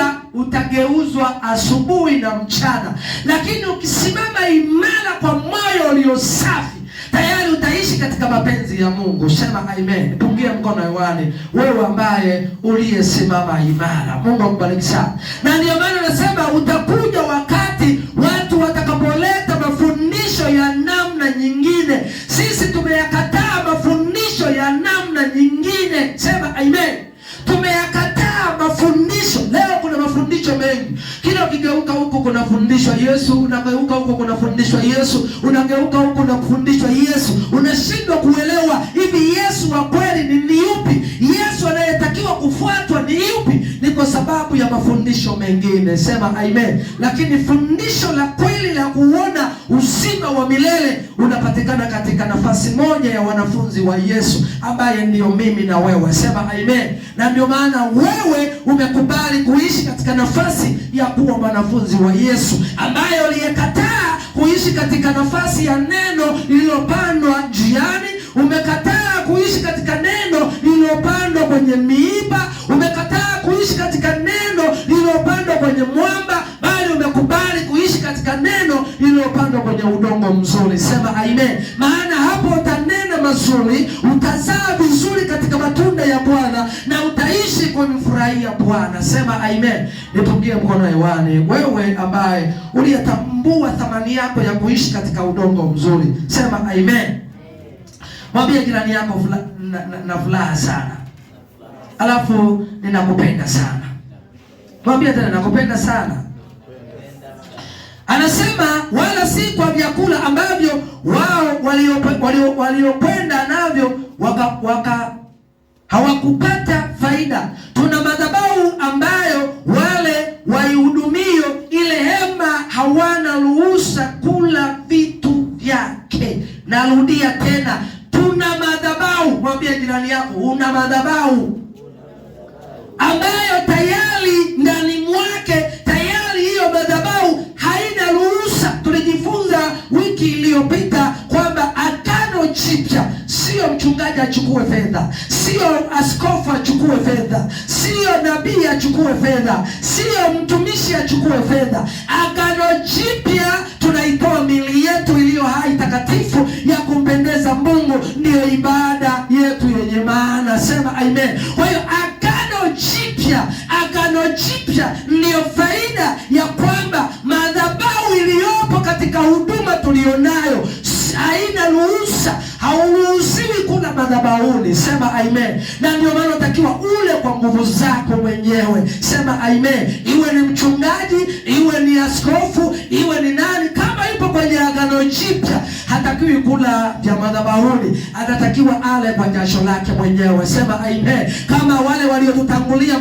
jua utageuzwa asubuhi na mchana, lakini ukisimama imara kwa moyo ulio safi, tayari utaishi katika mapenzi ya Mungu. Sema amen. Pungie mkono hewani wewe ambaye uliyesimama imara. Mungu akubariki sana. Na ndio maana nasema utakuja wakati watu watakapoleta mafundisho ya namna nyingine. Sisi tumeyakataa mafundisho ya namna nyingine. Sema amen. Tumeyakataa mafundisho. Leo kuna mafundisho mengi. Kila ukigeuka huko kuna fundishwa Yesu, unageuka huko kuna fundishwa Yesu, unageuka huko kuna kufundishwa Yesu. Unashindwa kuelewa hivi Yesu wa kweli ni yupi? Yesu anayetakiwa kufuatwa ni yupi? Ni kwa sababu ya mafundisho mengine. Sema amen. Lakini fundisho la kweli la kuona uzima wa milele unapatikana katika nafasi moja ya wanafunzi wa Yesu, ambaye ndio mimi na wewe. Sema amen. Na ndio maana wewe umekubali kuishi katika nafasi ya kuwa mwanafunzi wa Yesu, ambaye uliyekataa kuishi katika nafasi ya neno lililopandwa njiani. Umekataa kuishi katika neno lililopandwa kwenye miiba. Umekataa kuishi katika neno lililopandwa kwenye mwamba, bali umekubali kuishi katika neno lililopandwa kwenye udongo mzuri. Sema amen. Maana hapo utanena mazuri, utazaa vizuri katika matunda ya Bwana, na utaishi kumfurahia Bwana. Sema amen. Nipungie mkono hewani wewe ambaye uliyetambua thamani yako ya kuishi katika udongo mzuri. Sema amen. Mwambie jirani yako na furaha sana, alafu ninakupenda sana. Mwambie tena nakupenda sana. Anasema wala si kwa vyakula ambavyo wao waliokwenda navyo hawakupata faida. Tuna madhabahu ambayo wale waihudumio ile hema hawana ruhusa kula vitu vyake. Narudia tena, tuna madhabahu. Mwambie jirani yako una madhabahu ambayo tayari ndani mwake tayari hiyo madhabahu haina ruhusa. Tulijifunza wiki iliyopita kwamba agano jipya sio mchungaji achukue fedha, sio askofu achukue fedha, sio nabii achukue fedha, sio mtumishi achukue fedha. Agano jipya tunaitoa miili yetu iliyo hai takatifu ya kumpendeza Mungu, ndiyo ibada yetu yenye maana. Sema amen. Kwa hiyo agano jipya ndiyo faida ya kwamba madhabahu iliyopo katika huduma tulionayo haina ruhusa. Hauruhusiwi kula madhabahuni. Sema amen. Na ndio maana unatakiwa ule kwa nguvu zako mwenyewe. Sema amen. Iwe ni mchungaji, iwe ni askofu, iwe ni nani, kama ipo kwenye agano jipya, hatakiwi kula vya madhabahuni, anatakiwa ale kwa jasho lake mwenyewe. Sema amen. Kama wale waliotutangulia